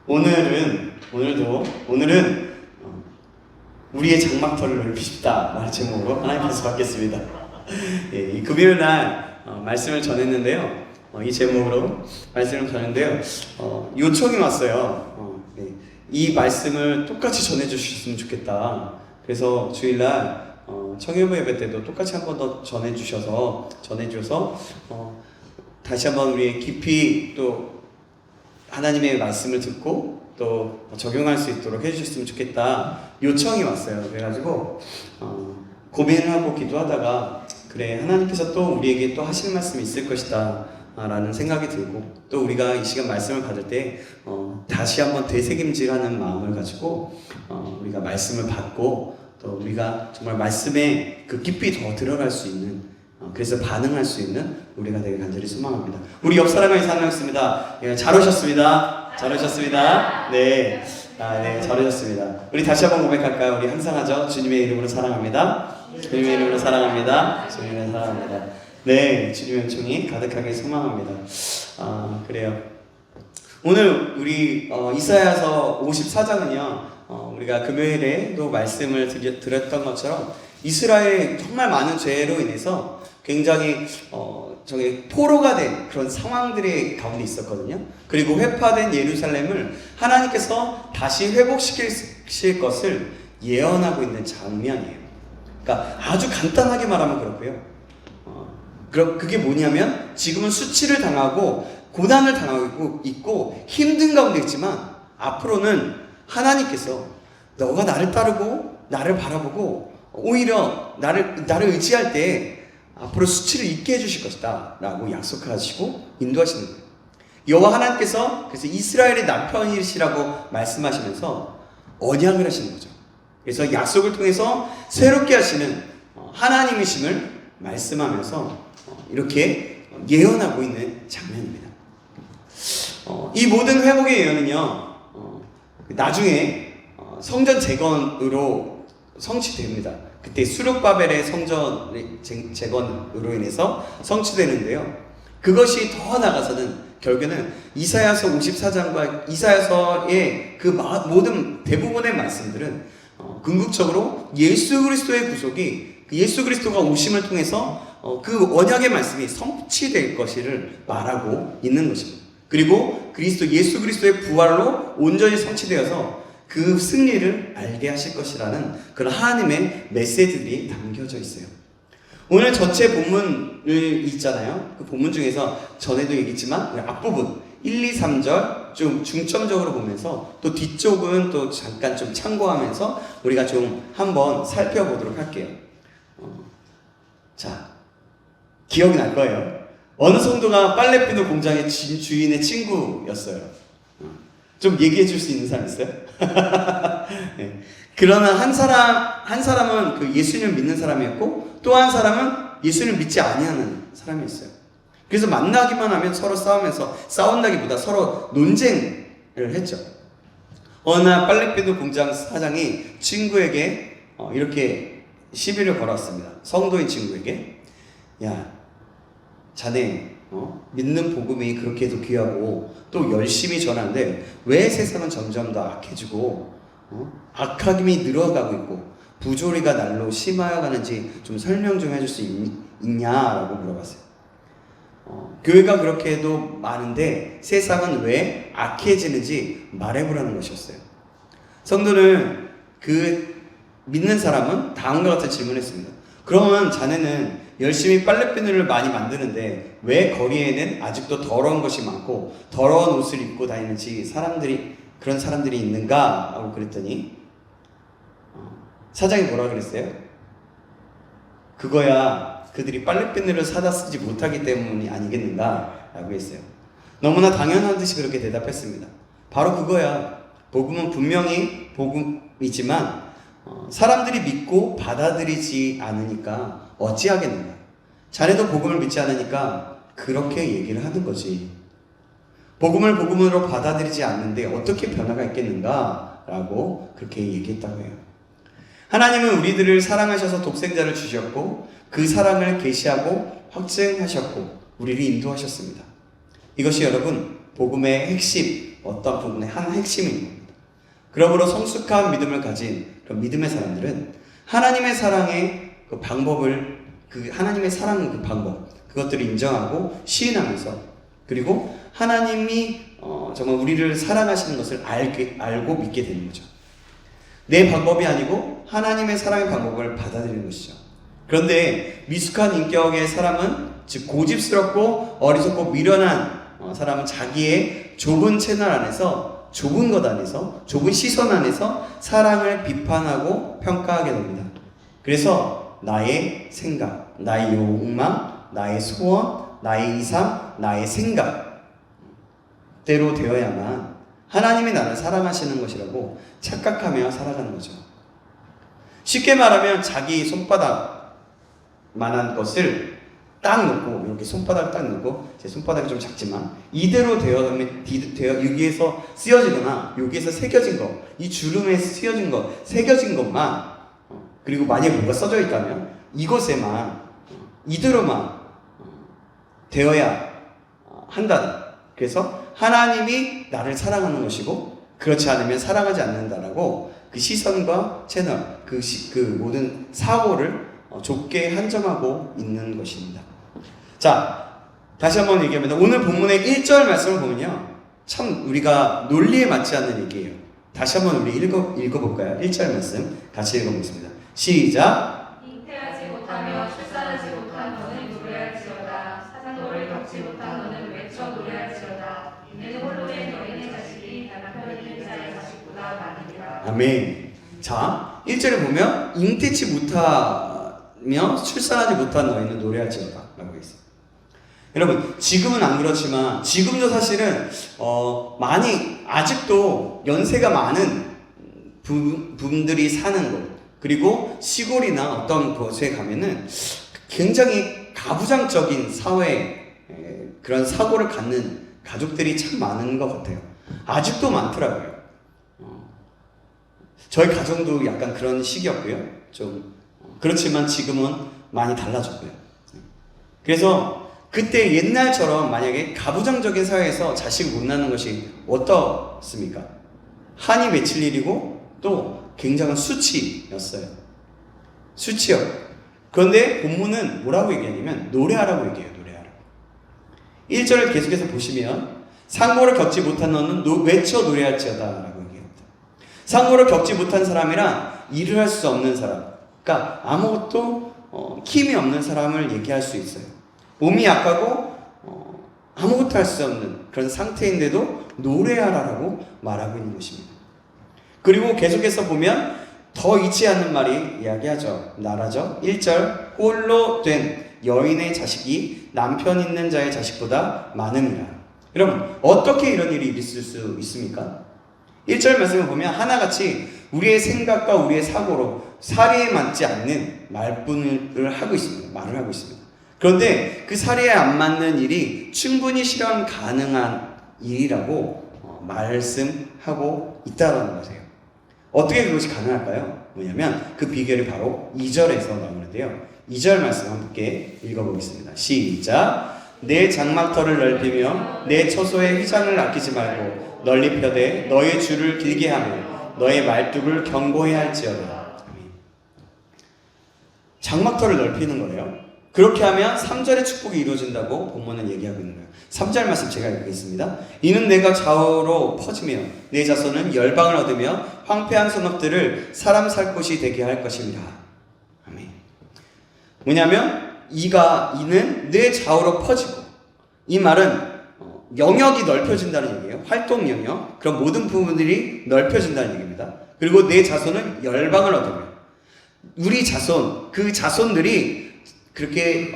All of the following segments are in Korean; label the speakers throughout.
Speaker 1: 오늘은 우리의 장막터를 넓히십다 라는 제목으로 하나님께서 받겠습니다. 예, 이 금요일날 말씀을 전했는데요. 이 제목으로 말씀을 전했는데요. 요청이 왔어요. 이 말씀을 똑같이 전해주셨으면 좋겠다. 그래서 주일날 청일부 예배 때도 똑같이 한 번 더 전해주셔서 다시 한번 우리 깊이 또 하나님의 말씀을 듣고 또 적용할 수 있도록 해주셨으면 좋겠다 요청이 왔어요. 그래가지고 고민을 하고 기도하다가 그래, 하나님께서 또 우리에게 또 하실 말씀이 있을 것이다 라는 생각이 들고, 또 우리가 이 시간 말씀을 받을 때 다시 한번 되새김질하는 마음을 가지고 우리가 말씀을 받고 또 우리가 정말 말씀에 그 깊이 더 들어갈 수 있는, 그래서 반응할 수 있는 우리가 되게 간절히 소망합니다. 우리 옆 사람을 사랑했습니다. 예, 잘 오셨습니다. 잘 오셨습니다. 네, 네, 잘 오셨습니다. 우리 다시 한번 고백할까요? 우리 항상 하죠. 주님의 이름으로 사랑합니다. 주님의 이름으로 사랑합니다. 주님의 이름으로 사랑합니다. 네, 주님의 은총이 가득하게 소망합니다. 그래요. 오늘 우리 이사야서 54장은요. 우리가 금요일에도 말씀을 드렸던 것처럼 이스라엘의 정말 많은 죄로 인해서 굉장히 포로가 된 그런 상황들이 가운데 있었거든요. 그리고 회파된 예루살렘을 하나님께서 다시 회복시킬 것을 예언하고 있는 장면이에요. 그러니까 아주 간단하게 말하면 그렇고요. 그게 뭐냐면 지금은 수치를 당하고 고난을 당하고 있고 힘든 가운데 있지만 앞으로는 하나님께서 너가 나를 따르고 나를 바라보고 오히려 나를 의지할 때 앞으로 수치를 잊게 해주실 것이다 라고 약속하시고 인도하시는 거예요. 여호와 하나님께서 그래서 이스라엘의 남편이시라고 말씀하시면서 언약을 하시는 거죠. 그래서 약속을 통해서 새롭게 하시는 하나님이심을 말씀하면서 이렇게 예언하고 있는 장면입니다. 이 모든 회복의 예언은요, 나중에 성전 재건으로 성취됩니다. 그때 수룹바벨의 성전 재건으로 인해서 성취되는데요. 그것이 더 나아가서는 결국에는 이사야서 54장과 이사야서의 그 모든 대부분의 말씀들은 궁극적으로 예수 그리스도의 구속이, 예수 그리스도가 오심을 통해서 그 언약의 말씀이 성취될 것을 말하고 있는 것입니다. 그리고 예수 그리스도의 부활로 온전히 성취되어서 그 승리를 알게 하실 것이라는 그런 하나님의 메시지들이 담겨져 있어요. 오늘 전체 본문을 있잖아요. 그 본문 중에서 전에도 얘기했지만 앞부분 1, 2, 3절 좀 중점적으로 보면서 또 뒤쪽은 또 잠깐 좀 참고하면서 우리가 좀 한번 살펴보도록 할게요. 자, 기억이 날 거예요. 어느 성도가 빨래 피는 공장의 주인의 친구였어요. 좀 얘기해 줄 수 있는 사람 있어요? 네. 그러나 한 사람은 그 예수님을 믿는 사람이었고 또 한 사람은 예수님을 믿지 아니하는 사람이었어요. 그래서 만나기만 하면 서로 싸운다기보다 서로 논쟁을 했죠. 어느 날 빨래 피는 공장 사장이 친구에게 이렇게 시비를 걸었습니다. 성도인 친구에게, 야, 자네 믿는 복음이 그렇게도 귀하고 또 열심히 전하는데 왜 세상은 점점 더 악해지고 악함이 늘어가고 있고 부조리가 날로 심하여 가는지 좀 설명 좀 해줄 수 있냐라고 물어봤어요. 교회가 그렇게 해도 많은데 세상은 왜 악해지는지 말해보라는 것이었어요. 성도는 믿는 사람은 다음과 같은 질문을 했습니다. 그러면 자네는 열심히 빨래비누를 많이 만드는데 왜 거리에는 아직도 더러운 것이 많고 더러운 옷을 입고 다니는지 그런 사람들이 있는가? 하고 그랬더니 사장이 뭐라 그랬어요? 그거야 그들이 빨래비누를 사다 쓰지 못하기 때문이 아니겠는가? 라고 했어요. 너무나 당연한 듯이 그렇게 대답했습니다. 바로 그거야. 복음은 분명히 복음이지만 사람들이 믿고 받아들이지 않으니까 어찌하겠는가? 자네도 복음을 믿지 않으니까 그렇게 얘기를 하는 거지. 복음을 복음으로 받아들이지 않는데 어떻게 변화가 있겠는가? 라고 그렇게 얘기했다고 해요. 하나님은 우리들을 사랑하셔서 독생자를 주셨고 그 사랑을 계시하고 확증하셨고 우리를 인도하셨습니다. 이것이 여러분 복음의 핵심, 어떤 부분의 한 핵심인 겁니다. 그러므로 성숙한 믿음을 가진 그런 믿음의 사람들은 하나님의 사랑의 그 방법을, 하나님의 사랑의 그 방법, 그것들을 인정하고 시인하면서, 그리고 하나님이 정말 우리를 사랑하시는 것을 알고 믿게 되는 거죠. 내 방법이 아니고 하나님의 사랑의 방법을 받아들이는 것이죠. 그런데 미숙한 인격의 사람은, 즉 고집스럽고 어리석고 미련한 사람은 자기의 좁은 채널 안에서, 좁은 것 안에서, 좁은 시선 안에서 사랑을 비판하고 평가하게 됩니다. 그래서 나의 생각, 나의 욕망, 나의 소원, 나의 이상, 나의 생각대로 되어야만 하나님이 나를 사랑하시는 것이라고 착각하며 살아가는 거죠. 쉽게 말하면 자기 손바닥만한 것을 딱 놓고, 이렇게 손바닥을 딱 놓고, 제 손바닥이 좀 작지만 이대로 여기에서 쓰여지거나 여기에서 새겨진 것, 이 주름에 쓰여진 것, 새겨진 것만, 그리고 만약에 뭔가 써져 있다면 이것에만, 이대로만 되어야 한다. 그래서 하나님이 나를 사랑하는 것이고, 그렇지 않으면 사랑하지 않는다라고 그 시선과 채널, 그 모든 사고를 좁게 한정하고 있는 것입니다. 자, 다시 한번 얘기합니다. 오늘 본문의 1절 말씀을 보면요, 참 우리가 논리에 맞지 않는 얘기예요. 다시 한번 우리 읽어볼까요? 1절 말씀 같이 읽어보겠습니다. 시작.
Speaker 2: 잉태하지 못하며 출산하지 못한 너는 노래할지어다. 산고를 겪지 못한 너는 외쳐 노래할지어다. 이는 홀로 된 여인의 자식이 남편 있는 자의 자식보다 많으리라.
Speaker 1: 아멘. 자, 1절에 보면 잉태치 못하며 출산하지 못한 너희는 노래할지어다 라고 있습니다. 여러분, 지금은 안 그렇지만 지금도 사실은 많이 아직도 연세가 많은 분들이 사는 곳, 그리고 시골이나 어떤 곳에 가면은 굉장히 가부장적인 사회, 그런 사고를 갖는 가족들이 참 많은 것 같아요. 아직도 많더라고요. 저희 가정도 약간 그런 시기였고요. 좀 그렇지만 지금은 많이 달라졌고요. 그래서 그때 옛날처럼 만약에 가부장적인 사회에서 자식을 못 낳는 것이 어떻습니까? 한이 맺힐 일이고 또 굉장한 수치였어요. 수치였고. 그런데 본문은 뭐라고 얘기하냐면 노래하라고 얘기해요. 노래하라고. 1절을 계속해서 보시면 상고를 겪지 못한 너는 외쳐 노래할지어다 라고 얘기합니다. 상고를 겪지 못한 사람이란 일을 할 수 없는 사람, 그러니까 아무것도 힘이 없는 사람을 얘기할 수 있어요. 몸이 약하고 아무것도 할 수 없는 그런 상태인데도 노래하라라고 말하고 있는 것입니다. 그리고 계속해서 보면 더 잊지 않는 말이 이야기하죠. 나라죠. 1절 홀로 된 여인의 자식이 남편 있는 자의 자식보다 많음이라. 여러분, 어떻게 이런 일이 있을 수 있습니까? 1절 말씀을 보면 하나같이 우리의 생각과 우리의 사고로 사리에 맞지 않는 말을 하고 있습니다. 그런데 그 사리에 안 맞는 일이 충분히 실현 가능한 일이라고 말씀하고 있다는 것이에요. 어떻게 그것이 가능할까요? 뭐냐면 그 비결이 바로 2절에서 나오는데요. 2절 말씀 함께 읽어보겠습니다. 시작. 내 장막터를 넓히며 내 처소의 휘장을 아끼지 말고 널리 펴되 너의 줄을 길게 하며 너의 말뚝을 견고히 할지어다. 장막터를 넓히는 거예요. 그렇게 하면 3절의 축복이 이루어진다고 본문은 얘기하고 있는 거예요. 3절 말씀 제가 읽겠습니다. 이는 내가 좌우로 퍼지며 내 자손은 열방을 얻으며 황폐한 성읍들을 사람 살 곳이 되게 할 것입니다. 아멘. 뭐냐면 이는 내 좌우로 퍼지고, 이 말은 영역이 넓혀진다는 얘기예요. 활동 영역, 그런 모든 부분들이 넓혀진다는 얘기입니다. 그리고 내 자손은 열방을 얻으며, 우리 자손, 그 자손들이 그렇게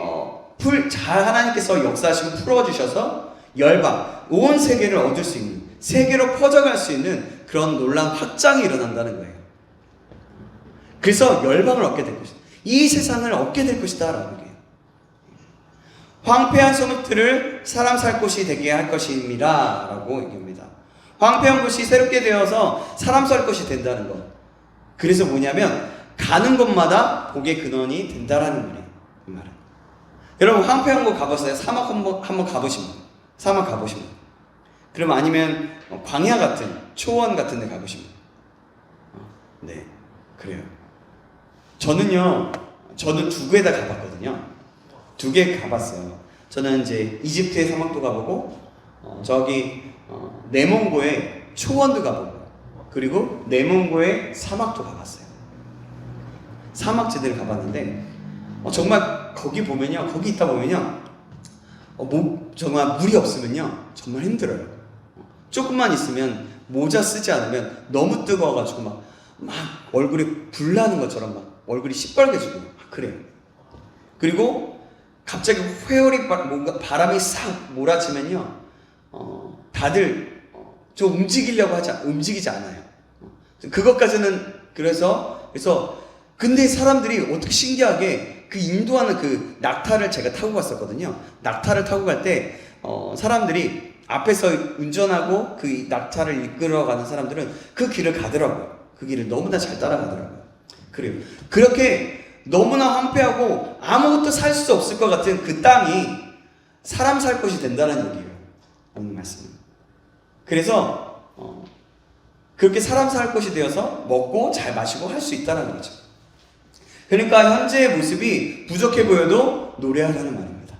Speaker 1: 하나님께서 역사하시고 풀어주셔서 열방, 온 세계를 얻을 수 있는, 세계로 퍼져갈 수 있는 그런 놀라운 확장이 일어난다는 거예요. 그래서 열방을 얻게 될 것이다. 이 세상을 얻게 될 것이다 라는 얘기예요. 황폐한 성읍들을 사람 살 곳이 되게 할 것입니다 라고 얘기합니다. 황폐한 곳이 새롭게 되어서 사람 살 것이 된다는 것. 그래서 뭐냐면 가는 곳마다 복의 근원이 된다라는 말이에요. 이 말은. 여러분, 황폐한 곳 가보세요. 사막 한번 가보시면. 사막 가보시면. 그럼 아니면 광야 같은 초원 같은 데 가고 싶어요. 네, 그래요. 저는 두 개 다 가봤거든요. 두 개 가봤어요. 저는 이제 이집트의 사막도 가보고, 내몽고의 초원도 가보고, 그리고 내몽고의 사막도 가봤어요. 사막지대를 가봤는데, 정말 거기 보면요, 거기 있다 보면요, 정말 물이 없으면요, 정말 힘들어요. 조금만 있으면 모자 쓰지 않으면 너무 뜨거워가지고 막 얼굴이 불나는 것처럼 막 얼굴이 시뻘개지고 그래요. 그리고 갑자기 회오리 뭔가 바람이 싹 몰아치면요, 다들 좀 움직이지 않아요. 그것까지는 그래서 근데 사람들이 어떻게 신기하게 그 인도하는 그 낙타를 제가 타고 갔었거든요. 낙타를 타고 갈 때 사람들이 앞에서 운전하고 그 낙타를 이끌어가는 사람들은 그 길을 가더라고요. 그 길을 너무나 잘 따라가더라고요. 그래요. 그렇게 너무나 황폐하고 아무것도 살 수 없을 것 같은 그 땅이 사람 살 곳이 된다는 얘기예요. 오늘 말씀은. 그래서 그렇게 사람 살 곳이 되어서 먹고 잘 마시고 할 수 있다는 거죠. 그러니까 현재의 모습이 부족해 보여도 노래하라는 말입니다.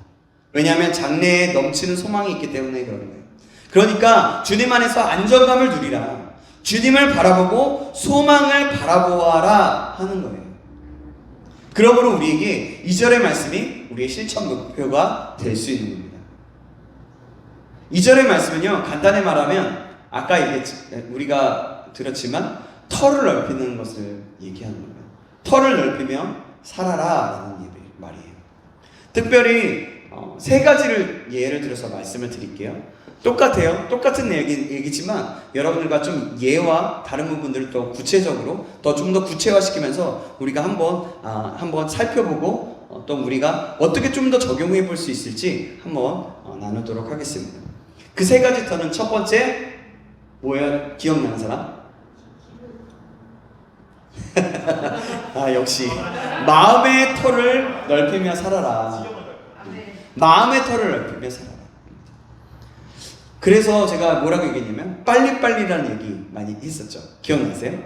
Speaker 1: 왜냐하면 장래에 넘치는 소망이 있기 때문에 그런 거예요. 그러니까 주님 안에서 안정감을 누리라. 주님을 바라보고 소망을 바라보아라 하는 거예요. 그러므로 우리에게 2절의 말씀이 우리의 실천 목표가 될 수 있는 겁니다. 2절의 말씀은요, 간단히 말하면 아까 우리가 들었지만 털을 넓히는 것을 얘기하는 거예요. 털을 넓히며 살아라 라는 말이에요. 특별히 세 가지를 예를 들어서 말씀을 드릴게요. 똑같아요. 똑같은 얘기지만 여러분들과 좀 예와 다른 부분들을 또 구체적으로 좀 더 구체화시키면서 우리가 한번 살펴보고 또 우리가 어떻게 좀 더 적용해 볼 수 있을지 한번 나누도록 하겠습니다. 그 세 가지 터는 첫 번째 뭐야? 기억나는 사람? 역시 마음의 터를 넓히며 살아라. 마음의 터를 넓히며 살아라. 그래서 제가 뭐라고 얘기했냐면 빨리빨리라는 얘기 많이 했었죠. 기억나세요?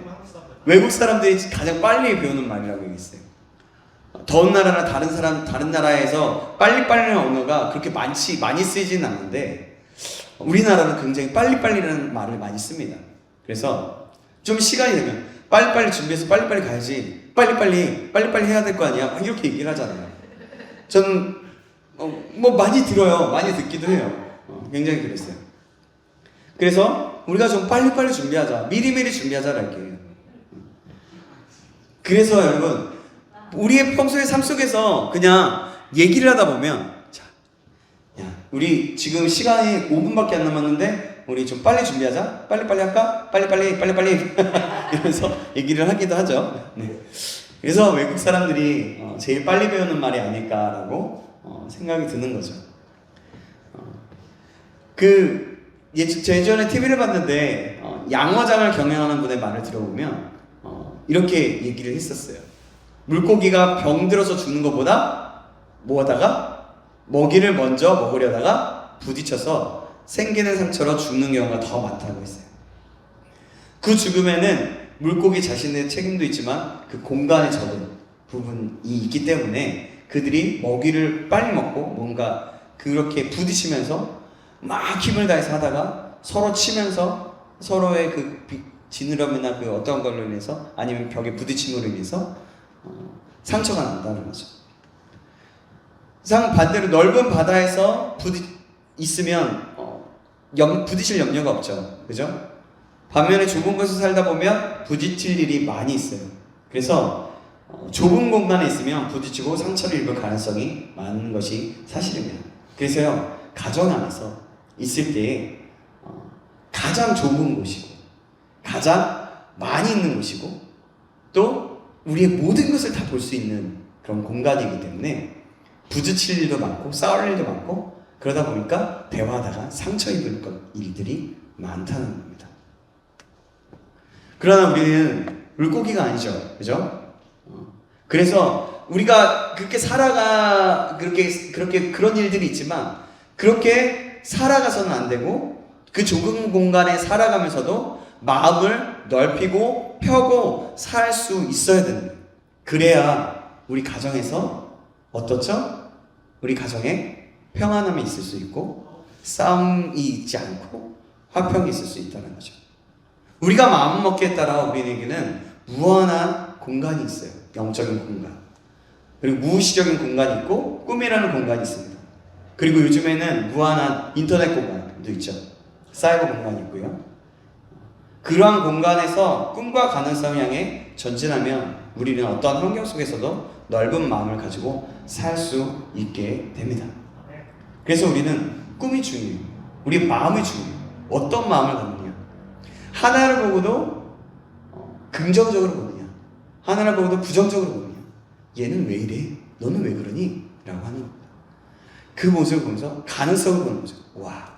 Speaker 1: 외국 사람들이 가장 빨리 배우는 말이라고 얘기했어요. 더운 나라나 다른 나라에서 빨리빨리라는 언어가 그렇게 많이 쓰이진 않는데 우리나라는 굉장히 빨리빨리라는 말을 많이 씁니다. 그래서 좀 시간이 되면 빨리빨리 준비해서 빨리빨리 가야지, 빨리빨리 해야 될 거 아니야, 이렇게 얘기를 하잖아요. 저는 많이 들어요. 많이 듣기도 해요. 굉장히 그랬어요. 그래서 우리가 좀 빨리빨리 준비하자, 미리미리 준비하자라는 얘기예요. 그래서 여러분, 우리의 평소의 삶 속에서 그냥 얘기를 하다 보면, 우리 지금 시간이 5분밖에 안 남았는데 우리 좀 빨리 준비하자, 빨리빨리 할까? 빨리빨리 이러면서 얘기를 하기도 하죠. 네. 그래서 외국 사람들이 제일 빨리 배우는 말이 아닐까라고 생각이 드는 거죠. 예전에 TV를 봤는데 양어장을 경영하는 분의 말을 들어보면 이렇게 얘기를 했었어요. 물고기가 병들어서 죽는 것보다 먹이를 먼저 먹으려다가 부딪혀서 생기는 상처로 죽는 경우가 더 많다고 했어요. 그 죽음에는 물고기 자신의 책임도 있지만 그 공간에 적은 부분이 있기 때문에 그들이 먹이를 빨리 먹고 뭔가 그렇게 부딪히면서 막 힘을 다해서 하다가 서로 치면서 서로의 그 지느러미나 그 어떤 걸로 인해서 아니면 벽에 부딪힘으로 인해서 상처가 난다는 거죠. 반대로 넓은 바다에서 있으면 부딪힐 염려가 없죠. 그죠? 반면에 좁은 곳에 살다 보면 부딪힐 일이 많이 있어요. 그래서 좁은 공간에 있으면 부딪히고 상처를 입을 가능성이 많은 것이 사실입니다. 그래서요, 가정 안에서 있을 때 가장 좁은 곳이고 가장 많이 있는 곳이고 또 우리의 모든 것을 다 볼 수 있는 그런 공간이기 때문에 부딪힐 일도 많고 싸울 일도 많고 그러다 보니까 대화하다가 상처 입을 일들이 많다는 겁니다. 그러나 우리는 물고기가 아니죠. 그죠? 그래서 우리가 그렇게 그렇게 그런 일들이 있지만 그렇게 살아가서는 안 되고 그 좁은 공간에 살아가면서도 마음을 넓히고 펴고 살 수 있어야 됩니다. 그래야 우리 가정에서 어떻죠? 우리 가정에 평안함이 있을 수 있고 싸움이 있지 않고 화평이 있을 수 있다는 거죠. 우리가 마음먹기에 따라 우리에게는 무한한 공간이 있어요. 영적인 공간. 그리고 무의식적인 공간이 있고 꿈이라는 공간이 있습니다. 그리고 요즘에는 무한한 인터넷 공간도 있죠. 사이버 공간이 있고요. 그러한 공간에서 꿈과 가능성을 향해 전진하면 우리는 어떠한 환경 속에서도 넓은 마음을 가지고 살 수 있게 됩니다. 그래서 우리는 꿈이 중요해요. 우리 마음이 중요해요. 어떤 마음을 갖느냐. 하나를 보고도 긍정적으로 보느냐, 하나를 보고도 부정적으로 보느냐. 얘는 왜 이래? 너는 왜 그러니? 라고 하는 겁니다. 그 모습을 보면서 가능성을 보는 거죠. 와,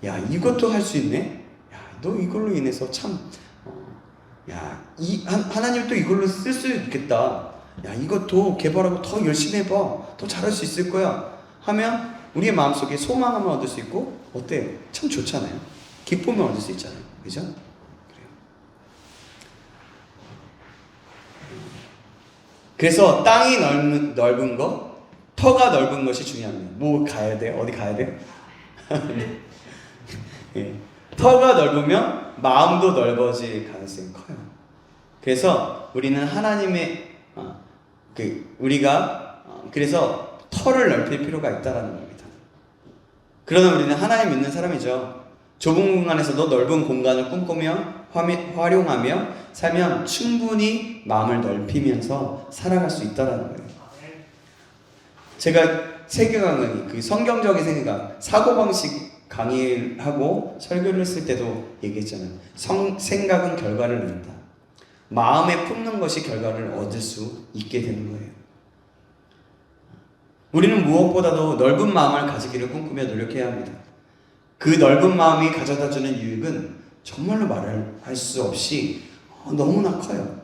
Speaker 1: 야, 이것도 할 수 있네? 야, 너 이걸로 인해서 참, 하나님 또 이걸로 쓸 수 있겠다. 야, 이것도 개발하고 더 열심히 해봐. 더 잘할 수 있을 거야. 하면 우리의 마음속에 소망함을 얻을 수 있고, 어때요? 참 좋잖아요. 기쁨을 얻을 수 있잖아요. 그죠? 그래서 땅이 넓은 거, 터가 넓은 것이 중요합니다. 뭐 가야 돼요? 어디 가야 돼요? 예. 터가 넓으면 마음도 넓어질 가능성이 커요. 그래서 우리는 하나님의 그래서 터를 넓힐 필요가 있다라는 겁니다. 그러나 우리는 하나님 믿는 사람이죠. 좁은 공간에서도 넓은 공간을 꿈꾸며 활용하며 살면 충분히 마음을 넓히면서 살아갈 수 있다는 거예요. 제가 세계 강의, 그 성경적인 생각, 사고방식 강의를 하고 설교를 했을 때도 얘기했잖아요. 생각은 결과를 낳는다. 마음에 품는 것이 결과를 얻을 수 있게 되는 거예요. 우리는 무엇보다도 넓은 마음을 가지기를 꿈꾸며 노력해야 합니다. 그 넓은 마음이 가져다주는 유익은 정말로 말할 수 없이 너무나 커요.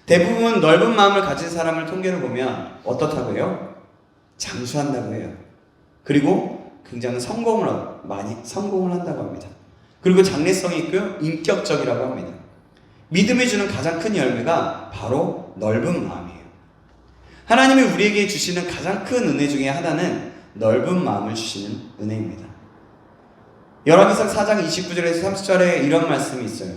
Speaker 1: 대부분 넓은 마음을 가진 사람을 통계를 보면 어떻다고 해요? 장수한다고 해요. 그리고 굉장히 성공을 한다고 합니다. 그리고 장래성이 있고 인격적이라고 합니다. 믿음이 주는 가장 큰 열매가 바로 넓은 마음이에요. 하나님이 우리에게 주시는 가장 큰 은혜 중에 하나는 넓은 마음을 주시는 은혜입니다. 열왕기상 4장 29절에서 30절에 이런 말씀이 있어요.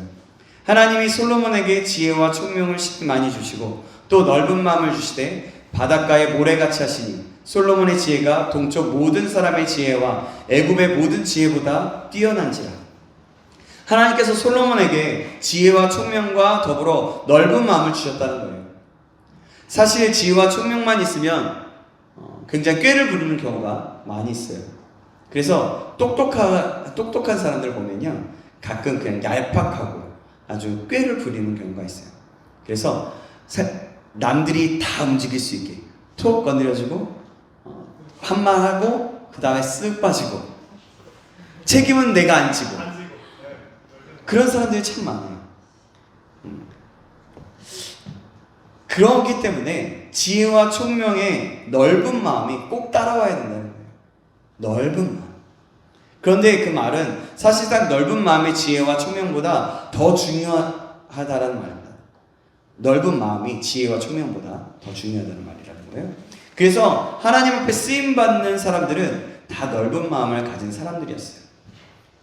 Speaker 1: 하나님이 솔로몬에게 지혜와 총명을 많이 주시고 또 넓은 마음을 주시되 바닷가에 모래같이 하시니 솔로몬의 지혜가 동쪽 모든 사람의 지혜와 애굽의 모든 지혜보다 뛰어난지라. 하나님께서 솔로몬에게 지혜와 총명과 더불어 넓은 마음을 주셨다는 거예요. 사실 지혜와 총명만 있으면 굉장히 꾀를 부리는 경우가 많이 있어요. 그래서 똑똑한 사람들 보면요, 가끔 그냥 얄팍하고 아주 꾀를 부리는 경우가 있어요. 그래서 남들이 다 움직일 수 있게 톡 건드려주고 한마하고 그 다음에 쓱 빠지고 책임은 내가 안 지고 그런 사람들이 참 많아요. 그렇기 때문에 지혜와 총명의 넓은 마음이 꼭 따라와야 된다는 거예요. 넓은 마음. 그런데 그 말은 사실상 넓은 마음의 지혜와 총명보다 더 중요하다라는 말입니다. 넓은 마음이 지혜와 총명보다 더 중요하다는 말이라는 거예요. 그래서 하나님 앞에 쓰임받는 사람들은 다 넓은 마음을 가진 사람들이었어요.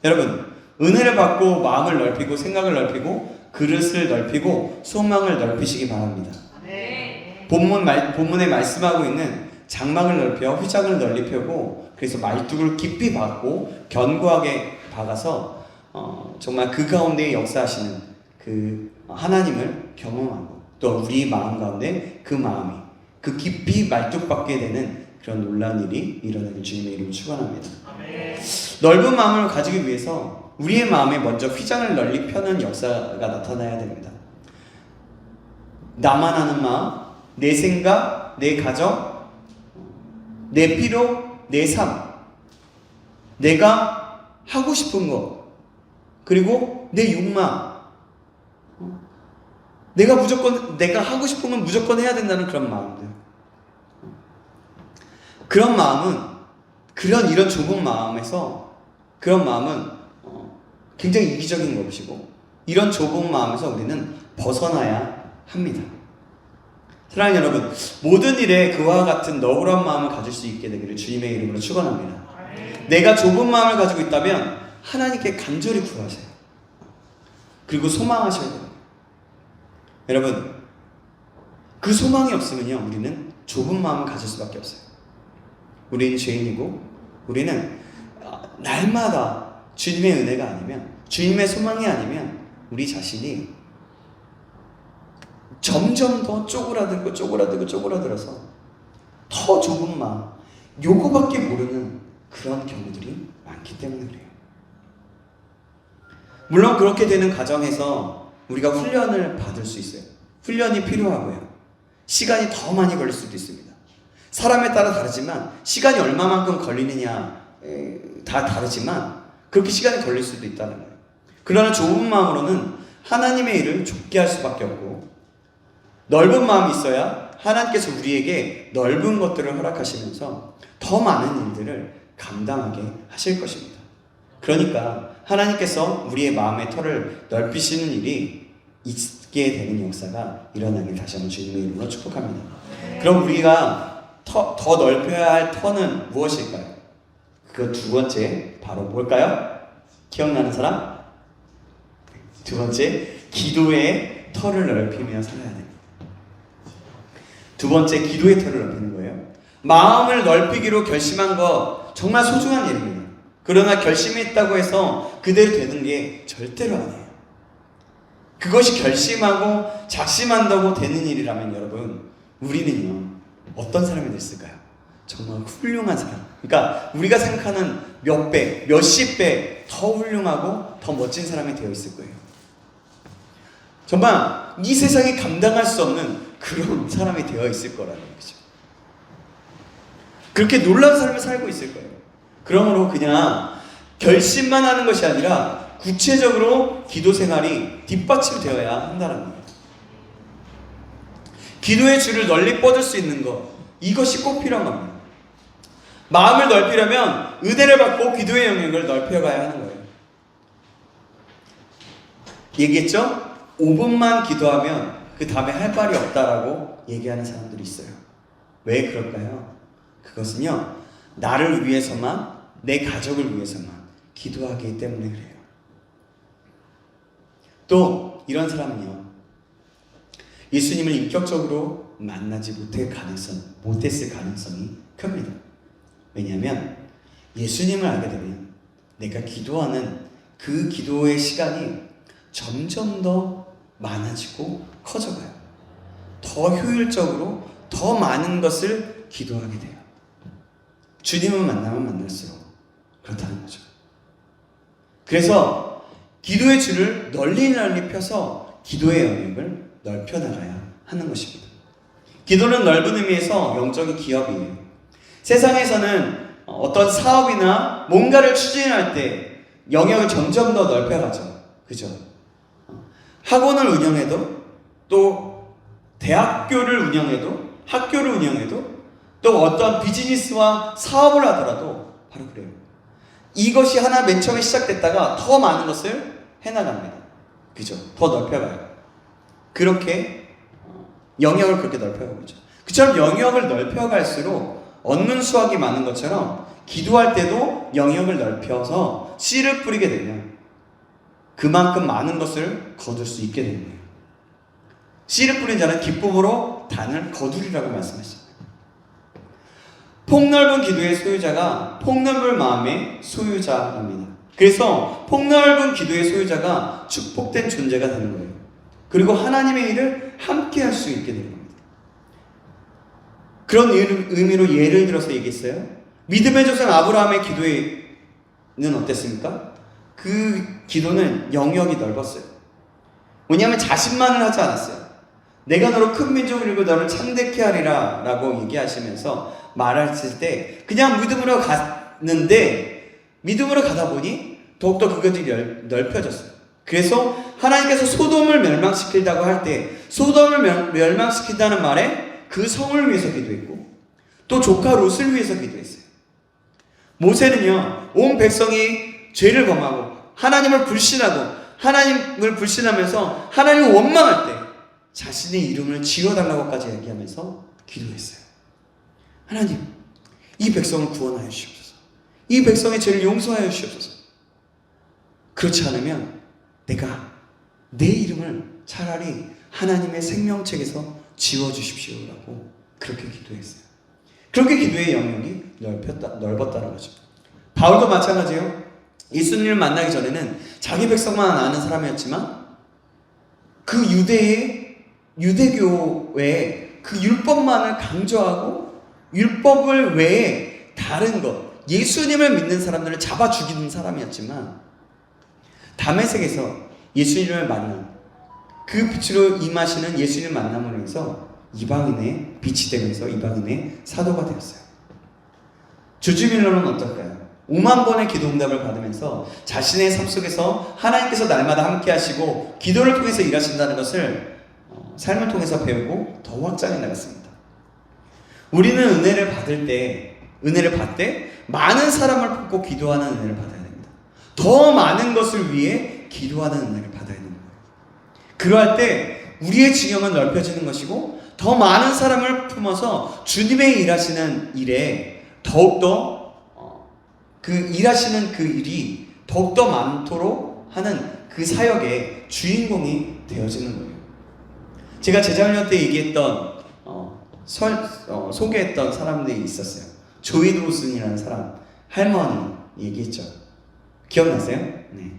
Speaker 1: 여러분, 은혜를 받고 마음을 넓히고 생각을 넓히고 그릇을 넓히고 소망을 넓히시기 바랍니다.
Speaker 2: 네.
Speaker 1: 본문에 말씀하고 있는 장막을 넓혀 휘장을 널리 펴고 그래서 말뚝을 깊이 박고 견고하게 박아서 정말 그 가운데 역사하시는 그 하나님을 경험하고 또 우리 마음 가운데 그 마음이 그 깊이 말뚝박게 되는 그런 놀라운 일이 일어나길 주님의 이름으로 축원합니다. 넓은 마음을 가지기 위해서 우리의 마음에 먼저 휘장을 널리 펴는 역사가 나타나야 됩니다. 나만 아는 마음, 내 생각, 내 가정, 내 필요, 내 삶, 내가 하고 싶은 것, 그리고 내 욕망, 내가 하고 싶은 건 무조건 해야 된다는 그런 마음들. 그런 마음은 이런 좁은 마음에서 그런 마음은 굉장히 이기적인 것이고 이런 좁은 마음에서 우리는 벗어나야 합니다. 사랑하는 여러분, 모든 일에 그와 같은 너그러운 마음을 가질 수 있게 되기를 주님의 이름으로 축원합니다. 내가 좁은 마음을 가지고 있다면 하나님께 간절히 구하세요. 그리고 소망하셔야 돼요. 여러분, 그 소망이 없으면요, 우리는 좁은 마음을 가질 수밖에 없어요. 우리는 죄인이고 우리는 날마다 주님의 은혜가 아니면, 주님의 소망이 아니면 우리 자신이 점점 더 쪼그라들어서 더 좁은 마음, 요거밖에 모르는 그런 경우들이 많기 때문에 그래요. 물론 그렇게 되는 과정에서 우리가 훈련을 받을 수 있어요. 훈련이 필요하고요. 시간이 더 많이 걸릴 수도 있습니다. 사람에 따라 다르지만 시간이 얼마만큼 걸리느냐 다 다르지만 그렇게 시간이 걸릴 수도 있다는 거예요. 그러나 좁은 마음으로는 하나님의 일을 좁게 할 수밖에 없고, 넓은 마음이 있어야 하나님께서 우리에게 넓은 것들을 허락하시면서 더 많은 일들을 감당하게 하실 것입니다. 그러니까 하나님께서 우리의 마음의 터를 넓히시는 일이 있게 되는 역사가 일어나길 다시 한번 주님의 이름으로 축복합니다. 그럼 우리가 더 넓혀야 할 터는 무엇일까요? 그 두 번째 바로 뭘까요? 기억나는 사람? 두 번째, 기도의 터를 넓히며 살아야 됩니다. 두 번째, 기도의 터를 넓히는 거예요. 마음을 넓히기로 결심한 것 정말 소중한 일입니다. 그러나 결심했다고 해서 그대로 되는 게 절대로 아니에요. 그것이 결심하고 작심한다고 되는 일이라면 여러분, 우리는요 어떤 사람이 됐을까요? 정말 훌륭한 사람. 그러니까 우리가 생각하는 몇 배, 몇십 배 더 훌륭하고 더 멋진 사람이 되어 있을 거예요. 정말 이 세상이 감당할 수 없는 그런 사람이 되어 있을 거라는 거죠. 그렇게 놀라운 삶을 살고 있을 거예요. 그러므로 그냥 결심만 하는 것이 아니라 구체적으로 기도 생활이 뒷받침되어야 한다는 거예요. 기도의 줄을 널리 뻗을 수 있는 것, 이것이 꼭 필요한 겁니다. 마음을 넓히려면 은혜를 받고 기도의 영역을 넓혀가야 하는 거예요. 얘기했죠? 5분만 기도하면 그 다음에 할 말이 없다라고 얘기하는 사람들이 있어요. 왜 그럴까요? 그것은요, 나를 위해서만, 내 가족을 위해서만 기도하기 때문에 그래요. 또 이런 사람은요, 예수님을 인격적으로 만나지 못했을 가능성이 큽니다. 왜냐하면 예수님을 알게 되면 내가 기도하는 그 기도의 시간이 점점 더 많아지고 커져가요. 더 효율적으로 더 많은 것을 기도하게 돼요. 주님을 만나면 만날수록 그렇다는 거죠. 그래서 기도의 줄을 널리 펴서 기도의 영역을 넓혀나가야 하는 것입니다. 기도는 넓은 의미에서 영적인 기업이에요. 세상에서는 어떤 사업이나 뭔가를 추진할 때 영역을 점점 더 넓혀가죠. 그죠? 학원을 운영해도, 또 대학교를 운영해도, 학교를 운영해도, 또 어떤 비즈니스와 사업을 하더라도 바로 그래요. 이것이 하나 맨 처음에 시작됐다가 더 많은 것을 해나갑니다. 그죠? 더 넓혀가요. 그렇게 영역을 그렇게 넓혀가고 있죠. 그처럼 영역을 넓혀갈수록 얻는 수확이 많은 것처럼 기도할 때도 영역을 넓혀서 씨를 뿌리게 되면 그만큼 많은 것을 거둘 수 있게 되는 거예요. 씨를 뿌린 자는 기쁨으로 단을 거두리라고 말씀하셨어요. 폭넓은 기도의 소유자가 폭넓은 마음의 소유자입니다. 그래서 폭넓은 기도의 소유자가 축복된 존재가 되는 거예요. 그리고 하나님의 일을 함께 할 수 있게 되는 겁니다. 그런 의미로 예를 들어서 얘기했어요. 믿음의 조상 아브라함의 기도는 어땠습니까? 그 기도는 영역이 넓었어요. 왜냐하면 자신만을 하지 않았어요. 내가 너로 큰 민족을 이루고 너를 창대케 하리라 라고 얘기하시면서 말했을 때 그냥 믿음으로 갔는데, 믿음으로 가다 보니 더욱더 그것이 넓혀졌어요. 그래서 하나님께서 소돔을 멸망시키려고 할 때 소돔을 멸망시킨다는 말에 그 성을 위해서 기도했고, 또 조카 롯을 위해서 기도했어요. 모세는요, 온 백성이 죄를 범하고 하나님을 불신하면서 하나님을 원망할 때 자신의 이름을 지어달라고까지 얘기하면서 기도했어요. 하나님, 이 백성을 구원하여 주시옵소서. 이 백성의 죄를 용서하여 주시옵소서. 그렇지 않으면 내가 내 이름을 차라리 하나님의 생명책에서 지워주십시오라고 그렇게 기도했어요. 그렇게 기도의 영역이 넓었다는 거죠. 바울도 마찬가지예요. 예수님을 만나기 전에는 자기 백성만 아는 사람이었지만 그 유대교의 그 율법만을 강조하고 율법을 외에 다른 것, 예수님을 믿는 사람들을 잡아 죽이는 사람이었지만 다메섹에서 예수님을 만난 그 빛으로 임하시는 예수님을 만남으로 해서 이방인의 빛이 되면서 이방인의 사도가 되었어요. 조지 밀러는 어떨까요? 5만 번의 기도 응답을 받으면서 자신의 삶 속에서 하나님께서 날마다 함께 하시고 기도를 통해서 일하신다는 것을 삶을 통해서 배우고 더 확장해 나갔습니다. 우리는 은혜를 받을 때 많은 사람을 품고 기도하는 은혜를 받아야 됩니다. 더 많은 것을 위해 기도하는 은혜를 받아야 되는 거예요. 그러할 때 우리의 지경은 넓혀지는 것이고 더 많은 사람을 품어서 주님의 일하시는 일에 더욱더 그 일하시는 그 일이 더욱더 많도록 하는 그 사역의 주인공이 되어지는 거예요. 제가 제자훈련 때 얘기했던 소개했던 사람들이 있었어요. 조이 도슨이라는 사람, 할머니 얘기했죠. 기억나세요? 네.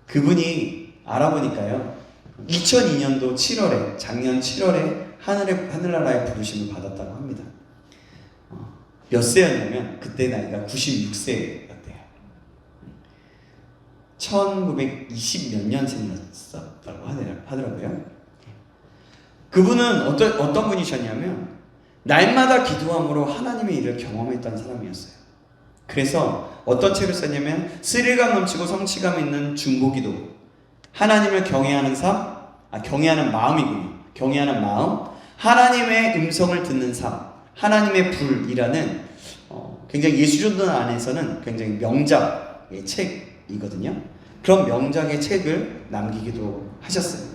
Speaker 1: 그분이 알아보니까요, 2002년도 7월에, 작년 7월에 하늘나라의 부르심을 받았다고 합니다. 몇 세였냐면 그때 나이가 96세였대요. 1920 몇 년생이었다고 하더라고요. 그분은 어떤 분이셨냐면 날마다 기도함으로 하나님의 일을 경험했던 사람이었어요. 그래서 어떤 책을 썼냐면 스릴감 넘치고 성취감 있는 중보기도, 하나님을 경외하는 삶, 경외하는 마음이군요. 경외하는 마음, 하나님의 음성을 듣는 삶, 하나님의 불이라는 굉장히 예수전도 안에서는 굉장히 명작의 책이거든요. 그런 명작의 책을 남기기도 하셨어요.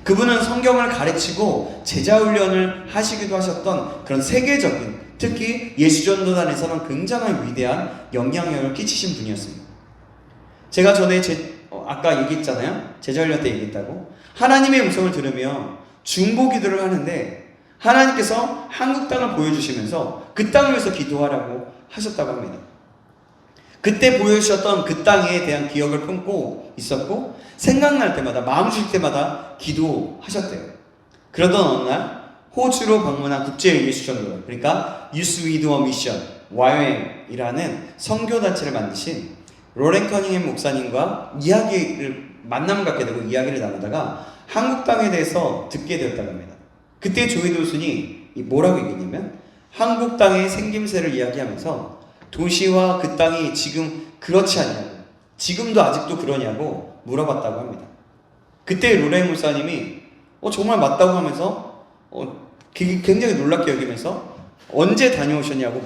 Speaker 1: 그분은 성경을 가르치고 제자훈련을 하시기도 하셨던 그런 세계적인, 특히 예수전도단에서는 굉장히 위대한 영향력을 끼치신 분이었습니다. 제가 전에 아까 얘기했잖아요. 제자훈련 때 얘기했다고. 하나님의 음성을 들으며 중보기도를 하는데 하나님께서 한국 땅을 보여주시면서 그 땅을 위해서 기도하라고 하셨다고 합니다. 그때 보여주셨던 그 땅에 대한 기억을 품고 있었고 생각날 때마다, 마음 쉴 때마다 기도하셨대요. 그러던 어느 날 호주로 방문한 국제예수전도, 그러니까 Youth with a Mission, YOM이라는 선교단체를 만드신 로렌 커닝햄 목사님과 만남을 갖게 되고 이야기를 나누다가 한국 땅에 대해서 듣게 되었다고 합니다. 그때 조이 도슨이 뭐라고 얘기했냐면 한국 땅의 생김새를 이야기하면서 도시와 그 땅이 지금 그렇지 않냐고, 지금도 아직도 그러냐고 물어봤다고 합니다. 그때 로렌 목사님이 정말 맞다고 하면서 굉장히 놀랍게 여기면서 언제 다녀오셨냐고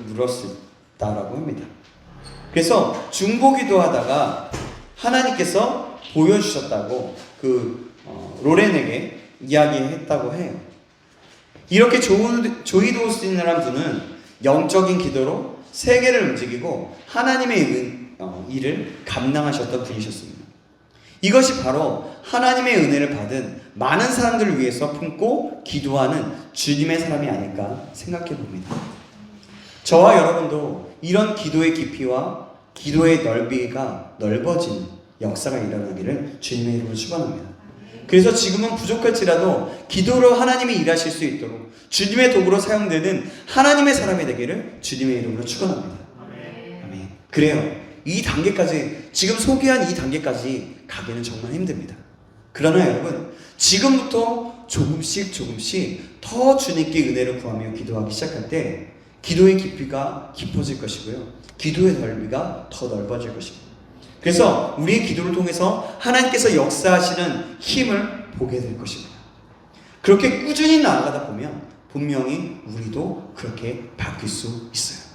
Speaker 1: 물었다라고 합니다. 그래서 중보기도 하다가 하나님께서 보여주셨다고 로렌에게 이야기했다고 해요. 이렇게 조이 도슨이라는 분은 영적인 기도로 세계를 움직이고 하나님의 일을 감당하셨던 분이셨습니다. 이것이 바로 하나님의 은혜를 받은 많은 사람들을 위해서 품고 기도하는 주님의 사람이 아닐까 생각해 봅니다. 저와 여러분도 이런 기도의 깊이와 기도의 넓이가 넓어지는 역사가 일어나기를 주님의 이름으로 축원합니다. 그래서 지금은 부족할지라도 기도로 하나님이 일하실 수 있도록 주님의 도구로 사용되는 하나님의 사람이 되기를 주님의 이름으로 축원합니다. 아멘. 그래요. 이 단계까지, 지금 소개한 이 단계까지 가기는 정말 힘듭니다. 그러나 여러분, 지금부터 조금씩 더 주님께 은혜를 구하며 기도하기 시작할 때 기도의 깊이가 깊어질 것이고요, 기도의 넓이가 더 넓어질 것입니다. 그래서 우리의 기도를 통해서 하나님께서 역사하시는 힘을 보게 될 것입니다. 그렇게 꾸준히 나아가다 보면 분명히 우리도 그렇게 바뀔 수 있어요.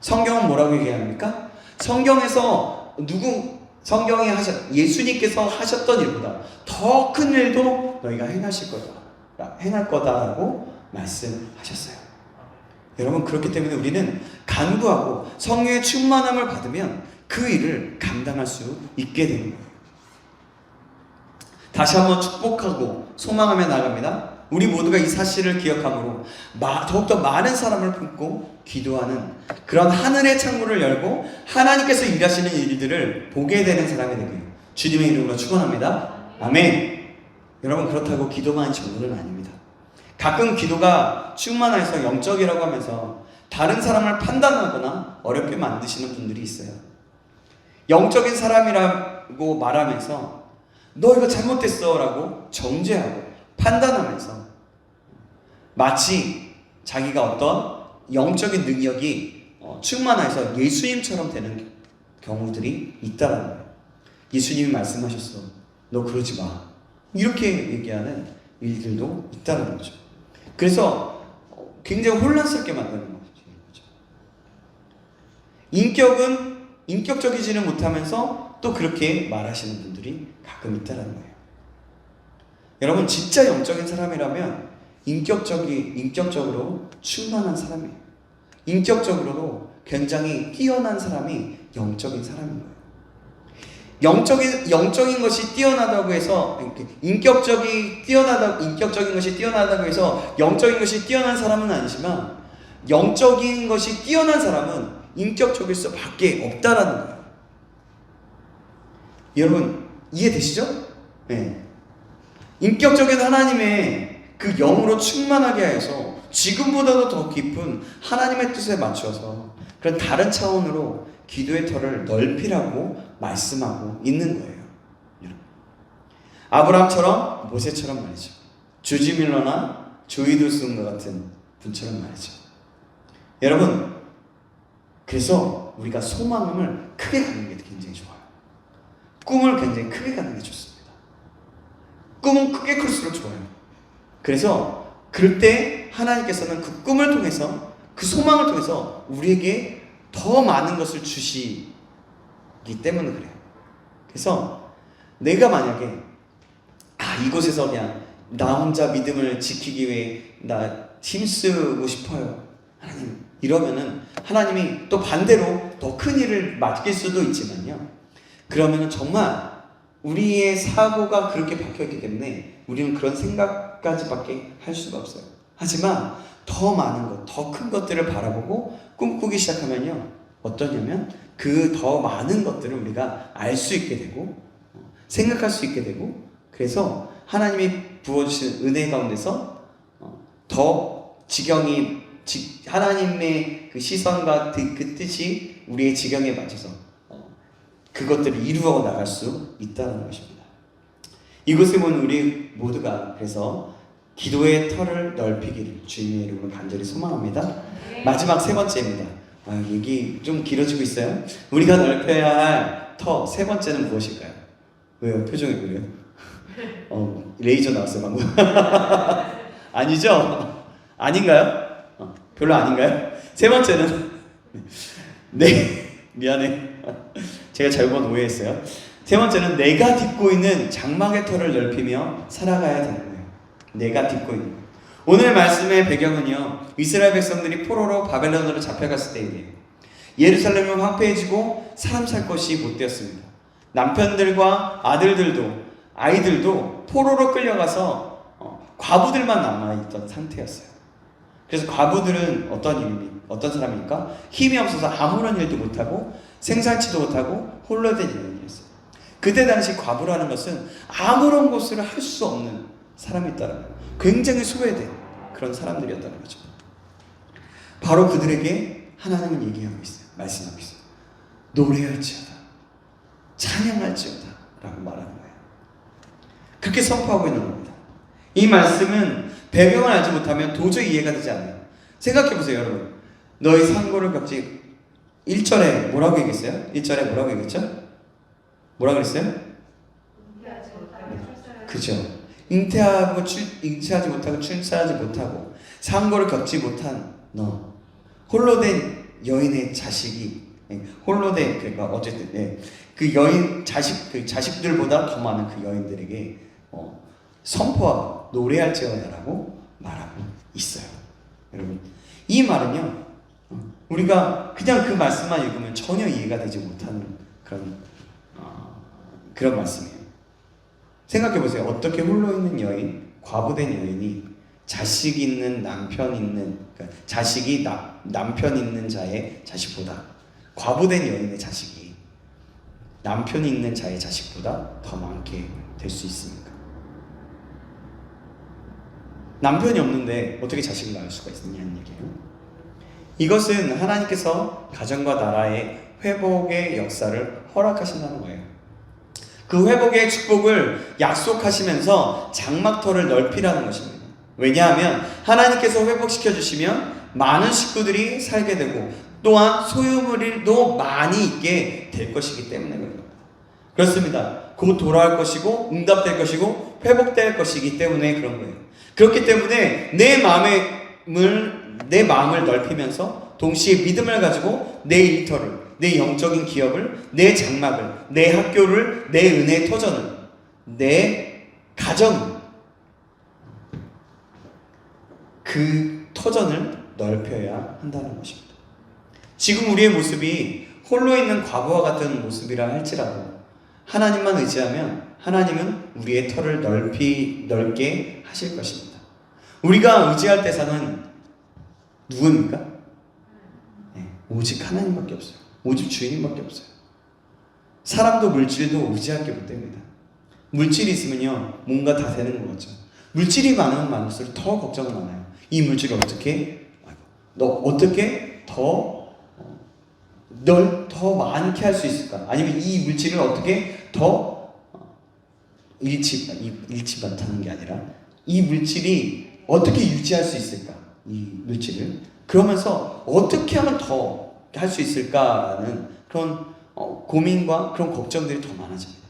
Speaker 1: 성경은 뭐라고 얘기합니까? 성경에서 성경에 예수님께서 하셨던 일보다 더 큰 일도 너희가 행할 거다라고 말씀하셨어요. 여러분, 그렇기 때문에 우리는 간구하고 성령의 충만함을 받으면 그 일을 감당할 수 있게 되는 거예요. 다시 한번 축복하고 소망하며 나갑니다. 우리 모두가 이 사실을 기억함으로 더욱더 많은 사람을 품고 기도하는 그런 하늘의 창문을 열고 하나님께서 일하시는 일들을 보게 되는 사람이 되길 주님의 이름으로 축원합니다. 아멘. 여러분, 그렇다고 기도만이 전부는 아닙니다. 가끔 기도가 충만해서 영적이라고 하면서 다른 사람을 판단하거나 어렵게 만드시는 분들이 있어요. 영적인 사람이라고 말하면서 너 이거 잘못됐어 라고 정죄하고 판단하면서 마치 자기가 어떤 영적인 능력이 충만해서 예수님처럼 되는 경우들이 있다는 거예요. 예수님이 말씀하셨어. 너 그러지 마. 이렇게 얘기하는 일들도 있다는 거죠. 그래서 굉장히 혼란스럽게 만드는 거죠. 인격적이지는 못하면서 또 그렇게 말하시는 분들이 가끔 있다는 거예요. 여러분, 진짜 영적인 사람이라면 인격적으로 충만한 사람이에요. 인격적으로도 굉장히 뛰어난 사람이 영적인 사람인 거예요. 영적인 것이 뛰어나다고 해서 인격적인 것이 뛰어나다고 해서 영적인 것이 뛰어난 사람은 아니지만 영적인 것이 뛰어난 사람은 인격적일 수밖에 없다라는 거예요. 여러분, 이해되시죠? 네. 인격적인 하나님의 그 영으로 충만하게 해서 지금보다도 더 깊은 하나님의 뜻에 맞춰서 그런 다른 차원으로 기도의 터를 넓히라고 말씀하고 있는 거예요. 아브라함처럼, 모세처럼 말이죠. 조지 밀러나 조이도슨과 같은 분처럼 말이죠. 여러분, 그래서 우리가 소망을 크게 갖는 게 굉장히 좋아요. 꿈을 굉장히 크게 갖는 게 좋습니다. 꿈은 크게 클수록 좋아요. 그래서 그럴 때 하나님께서는 그 꿈을 통해서, 그 소망을 통해서 우리에게 더 많은 것을 주시기 때문에 그래요. 그래서 내가 만약에 이곳에서 그냥 나 혼자 믿음을 지키기 위해 나 힘쓰고 싶어요, 하나님, 이러면은 하나님이 또 반대로 더 큰 일을 맡길 수도 있지만요, 그러면은 정말 우리의 사고가 그렇게 박혀있기 때문에 우리는 그런 생각까지밖에 할 수가 없어요. 하지만 더 많은 것, 더 큰 것들을 바라보고 꿈꾸기 시작하면요, 어떠냐면 그 더 많은 것들을 우리가 알 수 있게 되고 생각할 수 있게 되고, 그래서 하나님이 부어주신 은혜 가운데서 더 하나님의 그 시선과 그 뜻이 우리의 지경에 맞춰서 그것들을 이루어 나갈 수 있다는 것입니다. 이곳에 본 우리 모두가 그래서 기도의 터를 넓히기를 주님의 이름으로 간절히 소망합니다.
Speaker 2: 네.
Speaker 1: 마지막 세 번째입니다. 얘기 좀 길어지고 있어요. 우리가 넓혀야 할 터 세 번째는 무엇일까요? 왜요? 표정이 그래요? 레이저 나왔어요 방금. 아니죠? 아닌가요? 별로 아닌가요? 세 번째는 미안해. 제가 잘못 오해했어요. 세 번째는 내가 딛고 있는 장막의 터를 넓히며 살아가야 되는 거예요. 내가 딛고 있는 거예요. 오늘 말씀의 배경은요, 이스라엘 백성들이 포로로 바벨론으로 잡혀갔을 때이에요. 예루살렘은 황폐해지고 사람 살 곳이 못 되었습니다. 남편들과 아이들도 포로로 끌려가서 과부들만 남아있던 상태였어요. 그래서 과부들은 어떤 사람입니까? 힘이 없어서 아무런 일도 못하고 생산치도 못하고 홀로 된 여인이었어요. 그때 당시 과부라는 것은 아무런 것을 할 수 없는 사람이 있다는 거예요. 굉장히 소외된 그런 사람들이었다는 거죠. 바로 그들에게 하나님은 얘기하고 있어요. 말씀하고 있어요. 노래할지어다, 찬양할지어다 라고 말하는 거예요. 그렇게 선포하고 있는 겁니다. 이 말씀은 배경을 알지 못하면 도저히 이해가 되지 않아요. 생각해보세요, 여러분. 너희 상고를 겪지. 1절에 뭐라고 얘기했어요? 1절에 뭐라고 얘기했죠? 뭐라고 그랬어요? 그죠. 잉태하지 못하고 출산하지 못하고 상고를 겪지 못한 너, 홀로 된 여인의 자식이, 홀로 된, 그러니까 어쨌든 그 여인 그 자식들보다 더 많은 그 여인들에게 선포하고 노래할지어다라고 말하고 있어요. 여러분, 이 말은요, 우리가 그냥 그 말씀만 읽으면 전혀 이해가 되지 못하는 그런 말씀이에요. 생각해 보세요. 어떻게 홀로 있는 여인, 과부된 여인이 자식 있는 남편 있는, 그러니까 자식이 남편 있는 자의 자식보다, 과부된 여인의 자식이 남편이 있는 자의 자식보다 더 많게 될 수 있습니까? 남편이 없는데 어떻게 자식을 낳을 수가 있느냐는 얘기예요. 이것은 하나님께서 가정과 나라의 회복의 역사를 허락하신다는 거예요. 그 회복의 축복을 약속하시면서 장막터를 넓히라는 것입니다. 왜냐하면 하나님께서 회복시켜 주시면 많은 식구들이 살게 되고 또한 소유물도 많이 있게 될 것이기 때문에 그렇습니다. 그렇습니다. 곧 돌아올 것이고 응답될 것이고 회복될 것이기 때문에 그런 거예요. 그렇기 때문에 내 마음을 넓히면서 동시에 믿음을 가지고 내 일터를, 내 영적인 기업을, 내 장막을, 내 학교를, 내 은혜의 터전을, 내 가정, 그 터전을 넓혀야 한다는 것입니다. 지금 우리의 모습이 홀로 있는 과부와 같은 모습이라 할지라도 하나님만 의지하면 하나님은 우리의 터를 넓게 하실 것입니다. 우리가 의지할 대상은 누굽니까? 네, 오직 하나님밖에 없어요. 오직 주님밖에 없어요. 사람도 물질도 의지할 게 못 됩니다. 물질이 있으면요, 뭔가 다 되는 것 같죠. 물질이 많으면 많을수록 더 걱정이 많아요. 이 물질을 어떻게, 널 더 많게 할 수 있을까? 아니면 이 물질을 어떻게 더 잃지 못하는 게 아니라 이 물질이 어떻게 유지할 수 있을까? 이 물질을 그러면서 어떻게 하면 더 할 수 있을까라는 그런 고민과 그런 걱정들이 더 많아집니다.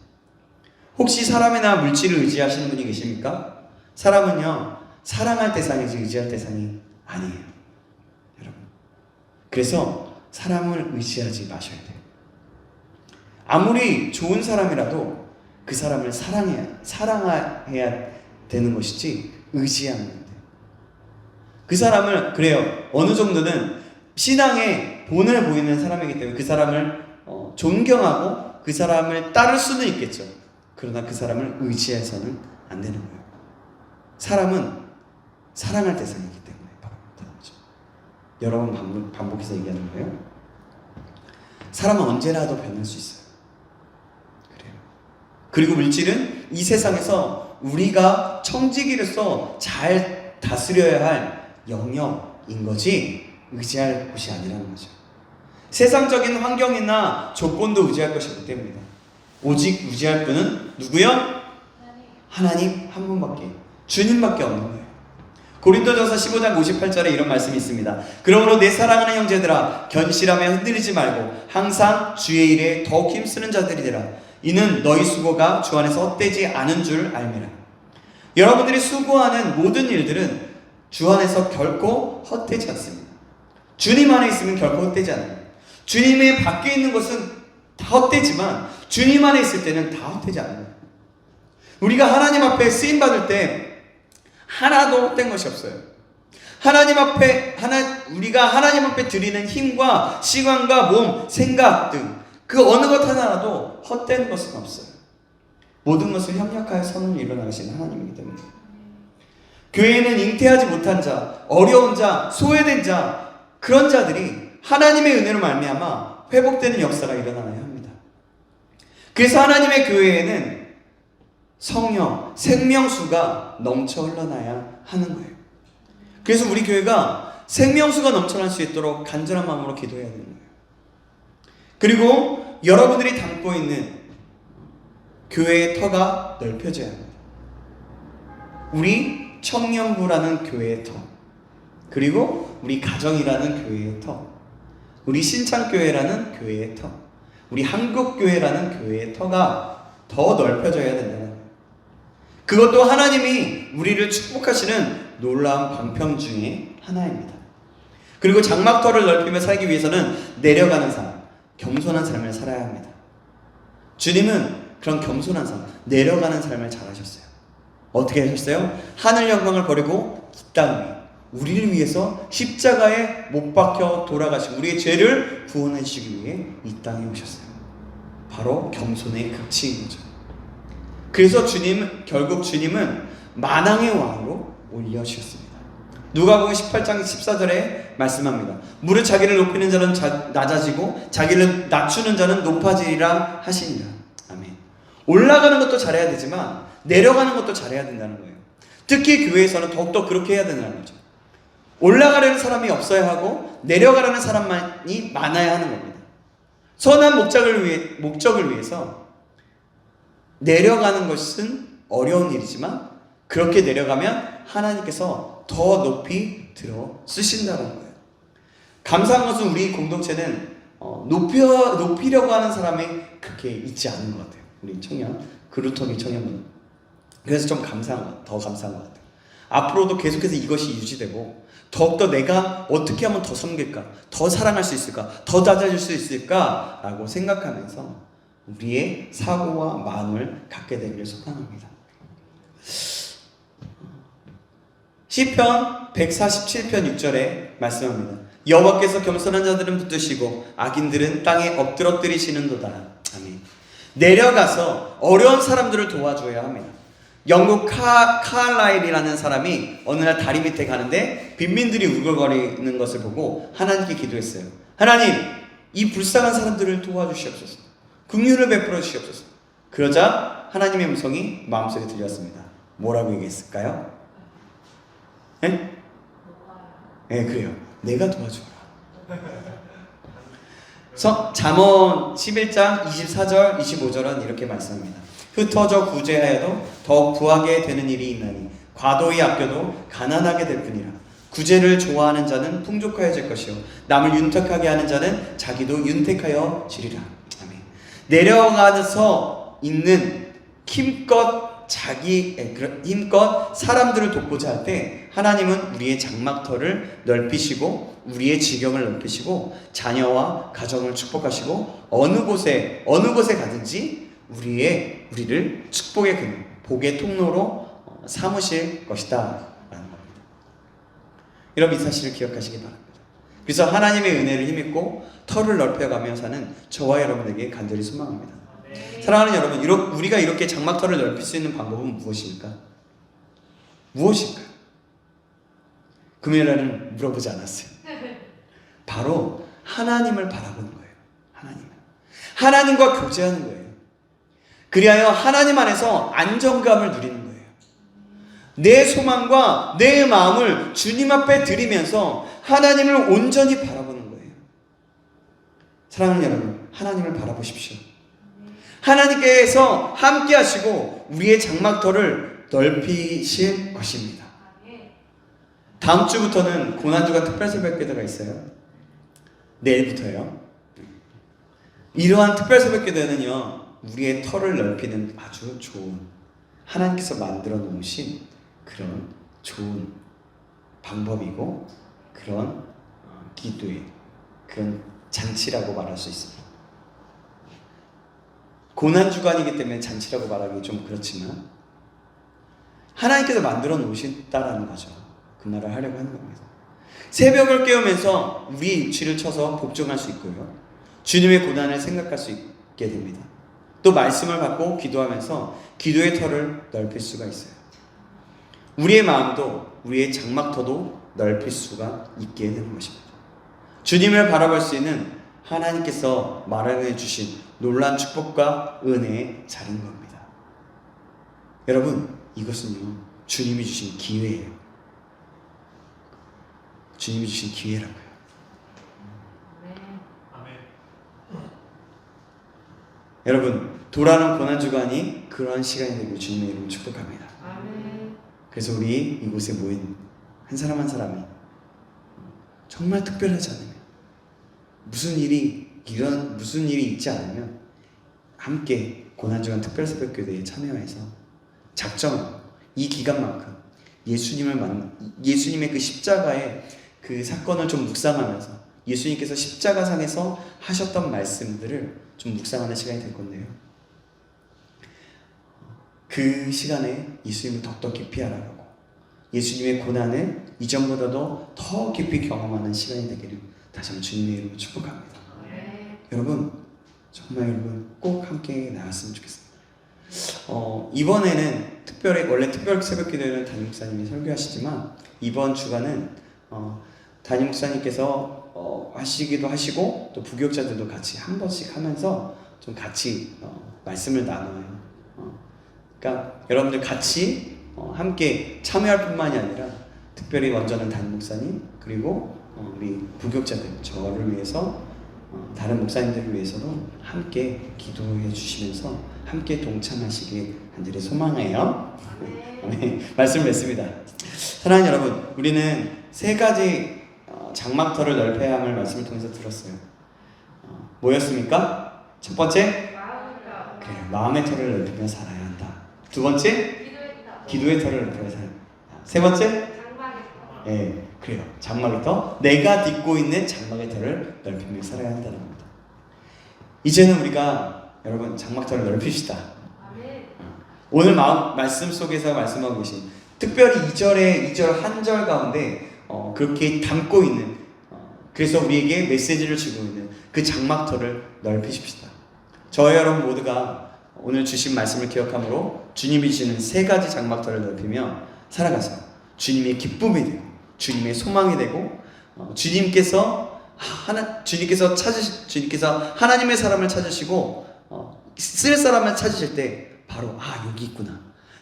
Speaker 1: 혹시 사람이나 물질을 의지하시는 분이 계십니까? 사람은요, 사랑할 대상이지 의지할 대상이 아니에요, 여러분. 그래서 사람을 의지하지 마셔야 돼요. 아무리 좋은 사람이라도 그 사람을 사랑해야 되는 것이지 의지하면 안 돼요. 그 사람을, 그래요, 어느 정도는 신앙의 본을 보이는 사람이기 때문에 그 사람을 존경하고 그 사람을 따를 수는 있겠죠. 그러나 그 사람을 의지해서는 안 되는 거예요. 사람은 사랑할 대상이기 때문에 그런 거죠. 여러 번 반복해서 얘기하는 거예요. 사람은 언제라도 변할 수 있어요. 그래요. 그리고 물질은 이 세상에서 우리가 청지기로서 잘 다스려야 할 영역인 거지 의지할 곳이 아니라는 거죠. 세상적인 환경이나 조건도 의지할 것이 못 됩니다. 오직 의지할 분은 누구요? 하나님 한 분밖에, 주님밖에 없는 거예요. 고린도전서 15장 58절에 이런 말씀이 있습니다. 그러므로 내 사랑하는 형제들아, 견실하며 흔들리지 말고 항상 주의 일에 더욱 힘쓰는 자들이 되라. 이는 너희 수고가 주 안에서 헛되지 않은 줄 알미라. 여러분들이 수고하는 모든 일들은 주 안에서 결코 헛되지 않습니다. 주님 안에 있으면 결코 헛되지 않아요. 주님의 밖에 있는 것은 다 헛되지만 주님 안에 있을 때는 다 헛되지 않아요. 우리가 하나님 앞에 쓰임 받을 때 하나도 헛된 것이 없어요. 우리가 하나님 앞에 드리는 힘과 시간과 몸, 생각 등 그 어느 것 하나라도 헛된 것은 없어요. 모든 것을 협력하여 선을 이뤄나가시는 하나님이기 때문에. 교회에는 잉태하지 못한 자, 어려운 자, 소외된 자, 그런 자들이 하나님의 은혜로 말미암아 회복되는 역사가 일어나야 합니다. 그래서 하나님의 교회에는 성령, 생명수가 넘쳐 흘러나야 하는 거예요. 그래서 우리 교회가 생명수가 넘쳐날 수 있도록 간절한 마음으로 기도해야 되는 거예요. 그리고 여러분들이 담고 있는 교회의 터가 넓혀져야 합니다. 우리 청년부라는 교회의 터, 그리고 우리 가정이라는 교회의 터, 우리 신창교회라는 교회의 터, 우리 한국교회라는 교회의 터가 더 넓혀져야 된다는 거예요. 그것도 하나님이 우리를 축복하시는 놀라운 방편 중에 하나입니다. 그리고 장막터를 넓히며 살기 위해서는 내려가는 삶, 겸손한 삶을 살아야 합니다. 주님은 그런 겸손한 삶, 내려가는 삶을 잘하셨어요. 어떻게 하셨어요? 하늘 영광을 버리고 이 땅 위에 우리를 위해서 십자가에 못 박혀 돌아가시고 우리의 죄를 구원해 주시기 위해 이 땅에 오셨어요. 바로 겸손의 극치인 거죠. 그래서 결국 주님은 만왕의 왕으로 올려주셨습니다. 누가복음 18장 14절에 말씀합니다. 무릇 자기를 높이는 자는 낮아지고 자기를 낮추는 자는 높아지리라 하시니라. 아멘. 올라가는 것도 잘해야 되지만 내려가는 것도 잘해야 된다는 거예요. 특히 교회에서는 더욱더 그렇게 해야 된다는 거죠. 올라가려는 사람이 없어야 하고 내려가려는 사람만이 많아야 하는 겁니다. 선한 목적을 위해서 내려가는 것은 어려운 일이지만 그렇게 내려가면 하나님께서 더 높이 들어 쓰신다는 거예요. 감사한 것은 우리 공동체는 높이려고 하는 사람이 그렇게 있지 않은 것 같아요. 우리 그루터기 청년분. 그래서 좀 더 감사한 것 같아요. 앞으로도 계속해서 이것이 유지되고 더욱더 내가 어떻게 하면 더 섬길까, 더 사랑할 수 있을까, 더 낮아질 수 있을까 라고 생각하면서 우리의 사고와 마음을 갖게 되기를 소망합니다. 시편 147편 6절에 말씀합니다. 여호와께서 겸손한 자들은 붙드시고 악인들은 땅에 엎드러뜨리시는도다. 아멘. 내려가서 어려운 사람들을 도와줘야 합니다. 영국 카알라일이라는 사람이 어느 날 다리 밑에 가는데 빈민들이 울글거리는 것을 보고 하나님께 기도했어요. 하나님, 이 불쌍한 사람들을 도와주시옵소서. 긍휼을 베풀어 주시옵소서. 그러자 하나님의 음성이 마음속에 들렸습니다. 뭐라고 얘기했을까요? 네? 네, 그래요. 내가 도와주라. 잠언 11장 24절 25절은 이렇게 말씀합니다. 흩어져 구제하여도 더욱 구하게 되는 일이 있나니 과도히 아껴도 가난하게 될 뿐이라. 구제를 좋아하는 자는 풍족하여질 것이요 남을 윤택하게 하는 자는 자기도 윤택하여 지리라. 아멘. 내려가서 있는 힘껏 사람들을 돕고자 할 때 하나님은 우리의 장막터를 넓히시고 우리의 지경을 넓히시고 자녀와 가정을 축복하시고 어느 곳에 가든지 우리를 축복의 근, 복의 통로로 삼으실 것이다 라는 겁니다. 여러분 이 사실을 기억하시기 바랍니다. 그래서 하나님의 은혜를 힘입고 터를 넓혀가며 사는 저와 여러분에게 간절히 소망합니다. 사랑하는 여러분, 우리가 이렇게 장막터를 넓힐 수 있는 방법은 무엇일까요? 금요일에는 물어보지 않았어요. 바로 하나님을 바라보는 거예요. 하나님과 교제하는 거예요. 그리하여 하나님 안에서 안정감을 누리는 거예요. 내 소망과 내 마음을 주님 앞에 드리면서 하나님을 온전히 바라보는 거예요. 사랑하는 여러분, 하나님을 바라보십시오. 하나님께서 함께 하시고 우리의 장막터를 넓히실 것입니다. 다음 주부터는 고난주간 특별새벽기도가 있어요. 내일부터요. 이러한 특별새벽기도는요, 우리의 터를 넓히는 아주 좋은, 하나님께서 만들어 놓으신 그런 좋은 방법이고 그런 기도의 그런 잔치라고 말할 수 있습니다. 고난주간이기 때문에 잔치라고 말하기 좀 그렇지만 하나님께서 만들어 놓으셨다라는 거죠. 그 말을 하려고 하는 겁니다. 새벽을 깨우면서 우리 육치를 쳐서 복종할 수 있고요, 주님의 고난을 생각할 수 있게 됩니다. 또 말씀을 받고 기도하면서 기도의 터를 넓힐 수가 있어요. 우리의 마음도 우리의 장막터도 넓힐 수가 있게 되는 것입니다. 주님을 바라볼 수 있는 하나님께서 마련해 주신 놀라운 축복과 은혜의 자리인 겁니다. 여러분, 이것은요, 주님이 주신 기회예요. 주님이 주신 기회라고요. 여러분, 돌아오는 고난주간이 그러한 시간이 되길 주님의 이름으로 축복합니다. 그래서 우리 이곳에 모인 한 사람 한 사람이 정말 특별하지 않으면, 무슨 일이 있지 않으면 함께 고난주간 특별새벽기도에 참여해서 작정하고 이 기간만큼 예수님의 그 십자가의 그 사건을 좀 묵상하면서 예수님께서 십자가상에서 하셨던 말씀들을 좀 묵상하는 시간이 될 건데요, 그 시간에 예수님을 더욱더 깊이 알아가고 예수님의 고난을 이전보다도 더 깊이 경험하는 시간이 되기를 다시 한번 주님의 이름으로 축복합니다. 여러분 정말 여러분 꼭 함께 나갔으면 좋겠습니다. 이번에는 특별히 원래 특별 새벽 기도회는 담임 목사님이 설교하시지만 이번 주간은 담임 목사님께서 하시기도 하시고 또 부교육자들도 같이 한 번씩 하면서 좀 같이 말씀을 나눠요. 그러니까 여러분들 같이 함께 참여할 뿐만이 아니라 특별히 먼저는 담임 목사님 그리고 우리 부교육자들 저를 위해서 다른 목사님들을 위해서도 함께 기도해 주시면서 함께 동참하시길 간절히 소망해요. 네, 말씀 맺습니다. 사랑하는 여러분, 우리는 세 가지 장막터를 넓혀야 함을 말씀을 통해서 들었어요. 뭐였습니까? 첫 번째, 그래, 마음의 터를 넓히며 살아야 한다. 두 번째, 기도의 터를 넓혀야 살아야 한다. 세 번째, 예, 그래요. 장막의 터, 내가 딛고 있는 장막의 터를 넓히며 살아야 한다는 겁니다. 이제는 우리가 여러분 장막터를 넓힙시다. 오늘 말씀 속에서 말씀하고 계신 특별히 2절 한 절 가운데 그렇게 담고 있는 그래서 우리에게 메시지를 주고 있는 그 장막터를 넓히십시다. 저와 여러분 모두가 오늘 주신 말씀을 기억함으로 주님이 주시는 세 가지 장막터를 넓히며 살아가서 주님의 기쁨이 되고 주님의 소망이 되고 주님께서 하나님의 사람을 찾으시고 쓸 사람을 찾으실 때 바로 여기 있구나,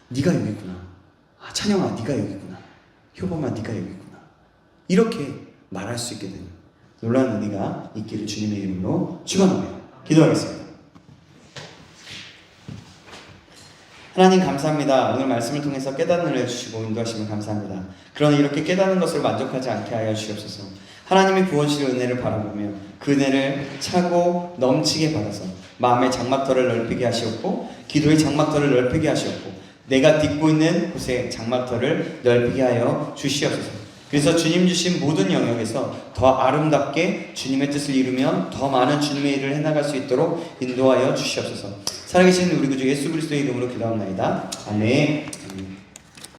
Speaker 1: 네가 여기 있구나, 찬영아 네가 여기 있구나, 효범아 네가 여기 있구나, 이렇게 말할 수 있게 되는 놀라운 은혜가 있기를 주님의 이름으로 축원합니다. 기도하겠습니다. 하나님 감사합니다. 오늘 말씀을 통해서 깨닫는 해주시고 인도하시면 감사합니다. 그러나 이렇게 깨닫는 것을 만족하지 않게 하여 주시옵소서. 하나님의 부어주실 은혜를 바라보며 그 은혜를 차고 넘치게 받아서 마음의 장막터를 넓히게 하시옵고 기도의 장막터를 넓히게 하시옵고 내가 딛고 있는 곳에 장막터를 넓히게 하여 주시옵소서. 그래서 주님 주신 모든 영역에서 더 아름답게 주님의 뜻을 이루며 더 많은 주님의 일을 해나갈 수 있도록 인도하여 주시옵소서. 살아계신 우리 구주 예수 그리스도의 이름으로 기도합나이다. 아멘.